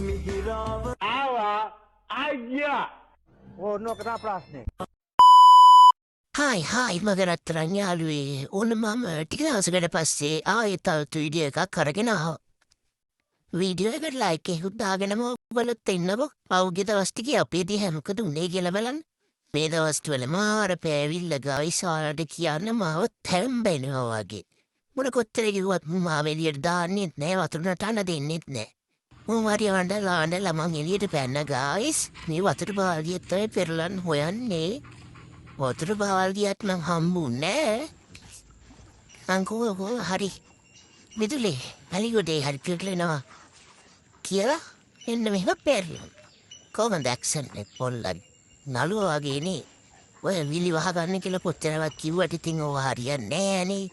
ආවා අයියා ඕනෝ කතා ප්‍රශ්නේ. හායි මගරත්තරන් යාළුවේ ඕන මම ටික දවසකට පස්සේ ආයෙත් තවත් වීඩියෝ එකක් අරගෙන ආවා. වීඩියෝ එකට ලයික් එකක් දාගෙනම ඔයගොල්ලොත් ඉන්නකො. පහුගිය දවස් ටිකේ අපේ දිහා මොකද උනේ කියලා බලන්න. මේ දවස්වල මාර පෑවිල්ල ගයිස් ආරට කියන්න මාව තැම්බෙනවා වගේ. මොන කොච්චර කිව්වත් මාව එළියට දාන්නෙත් නෑ වතුර නටන්න දෙන්නෙත් නෑ. මම හරි අඬලා මං එළියට පැන්න ගයිස්. මේ වතුර බාල්දියත් තමයි පෙරලන් හොයන්නේ. වතුර බාල්දියත් මං හම්බුන්නේ නෑ. අංකෝ හරි මිදුලේ අලිගොඩේ හරි පෙරලෙනවා කියලා එන්න මෙහෙම පෙරලන. කොහොමද ඇක්සන්ට් එක පොල්ලන් නළුවා වගේනේ. ඔය විලි වහගන්න කියලා කොච්චරවත් කිව්වට ඉතින් ඕව හරියන්නේ නෑනේ.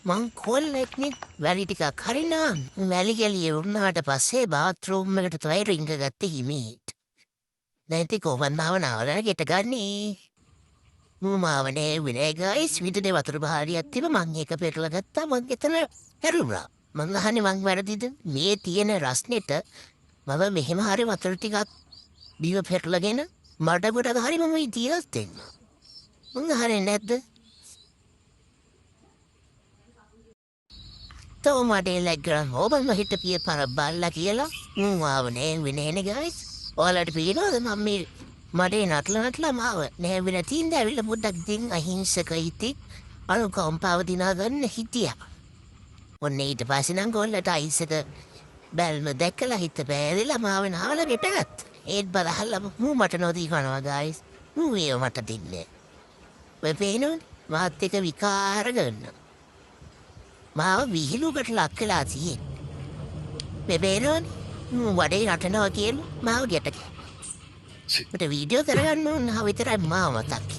මං කොල්ලෙක්නේ වැලි ටිකක් හරිනා. වැලි ගැලිය වුණාට පස්සේ බාත්රූම් එකට තමයි රිංග ගත්තේ හිමීට. දැන් ඉතින් කොහොමද නාවලා ගෙට ගන්නේ? මාවනේ විනේ ගයිස් විදුනේ වතුර බහාරියක් තිබ්බ මං ඒක පෙරලා ගත්තා. මං එතන හැරුණා. මං අහන්නේ මං වැරදිද? මේ තියෙන රස්නෙට මම මෙහෙම හරි වතුර ටිකක් බිව පෙරලාගෙන මඩ ගොඩ හරි මම ඉතිහාස දෙන්න. මං අහන්නේ නැද්ද? තෝ මඩේ ලැග්ගරන් ඕබන් හිටපිය පර බල්ලා කියලා ආවනේ විනේනේ ගයිස්. ඔයාලට පේනවද මම මේ මඩේ නටලා මාව නෑවිල තින්ද ඇවිල්ලා පොඩ්ඩක් දින් අහිංසක හිතේ අනුකම්පාව දිනා ගන්න හිටියා. ඔන්න ඊට පස්සේ නම් ගොල්ලට අහිංසක බැල්ම දැකලා හිත බෑරිලා මාව නාවලා ගෙටගත්. ඒත් බලහල්ලා මූ මට නොදී කනවා ගයිස්. මූ ඒව මට දෙන්නේ. ඔය පේනවනේ මාත් එක විකාර ගන්න. මාව විහිළුකට ලක් කළා තියෙන්නේ. බේබේනෝනේ වඩේ නටනවා කියලා මාව ගැට. මට වීඩියෝ කරගන්න ඕන විතරයි මාව මතක්.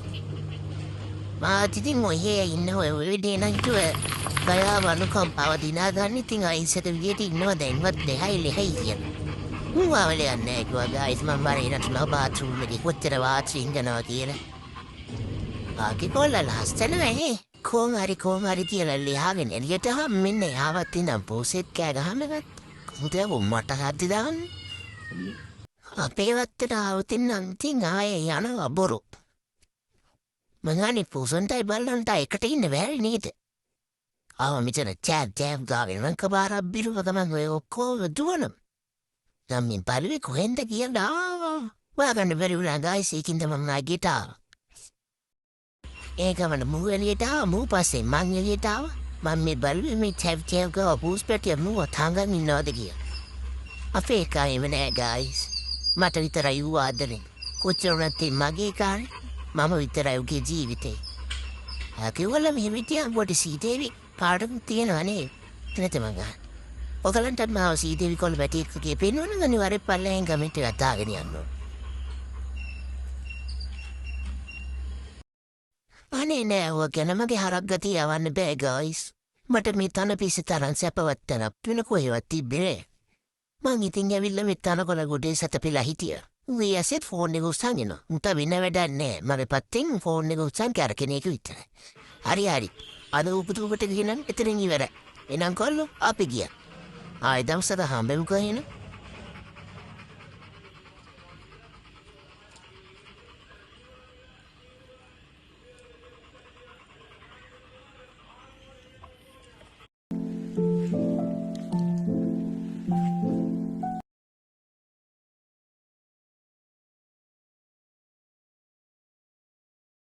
මාත් ඉතින් ඔහේ ඉන්න ඔය විදිහේ නංචුව ගයාව අනුකම්පාව දිනා ගන්න ඉතින් අයින්සක විදියට ඉන්නවා දැන්වත් දෙහයි ලෙහයි කියලා. මම ආවල යන්නේ කිව්වා ගයිස් මම බරේ නටනවා බාත්රූම් එකේ කොච්චර වාච් ඉංගනවා කියලා. ආකි කොල්ල ලස්සන නේ. කොහොම හරි කියලා ලියාගෙන එළියට මෙන්න යාවත් ඉඳන් පෝසෙත් කෑ ගහනවත් කොහොමද මට හද්දි දාන්නේ. අපේ වත්තට ආවතින් නම් තින් ආයේ යනවා බොරු. මංගානේ පෝසන්ටයි බල්ලන්ට එකට ඉන්න බැරි නේද? ආව මෙතන චෑබ් ගාගෙන මං කපාරක් බිරුව ගමන් ඔය ඔක්කොම දුවනම්. නම් මින් පළුවේ කොහෙන්ද කියලා හොයාගන්න බැරි වුණා ගයිස්. ඒකින්ද මම ආගෙට ආවා. ඒකමන මූ එළියට ආවා. මූ පස්සේ මං එළියට ආවා. මම මේ බැලුවේ මේ චෑබ් ගාව පූස් පැටිය මූව තාංගන් ඉන්නවද කියලා. අපේ එකයිම නෑ ගයිස්. මට විතරයි ඌ ආදරෙන්. කොච්චර වුණත් මගේ කාරේ මම විතරයි උගේ ජීවිතේ. කිව්වල මෙහෙම හිටියා පොඩි සීතේවි පාඩම් තියනවනේ. නැත මං ගන්න. ඔයගලන්ටත් මාව සීතේවි කොල්ල බැටි එකකේ පෙන්වන්න අනිවාර්යෙන් පල්ලෙන් කමෙන්ට් එකක් දාගෙන යන්න ඕන. අනේ නෑ ඔය ගැන මගේ හරක් ගතිය යවන්න බෑ ගයිස්. මට මේ තන පිස්සි තරම් සැපවත් තැනක් වෙන කොහෙවත් තිබ්බේ නෑ. මං ඉතින් ඇවිල්ලා මේ තනකොළ ගොඩේ සැතපෙලා හිටියා. ඌ ඇසෙත් ෆෝන් එක උස්සන් එනවා. උන්ට වෙන වැඩක් නෑ. මගේ පැත්තෙන් ෆෝන් එක උස්සන් කරකෙන එක විතරයි. හරි. අද උපතුකට ගිහින් එතනින් ඉවරයි. එනම් කොල්ලෝ අපි ගියා. ආයෙ දවසට හම්බෙමු කොහෙන.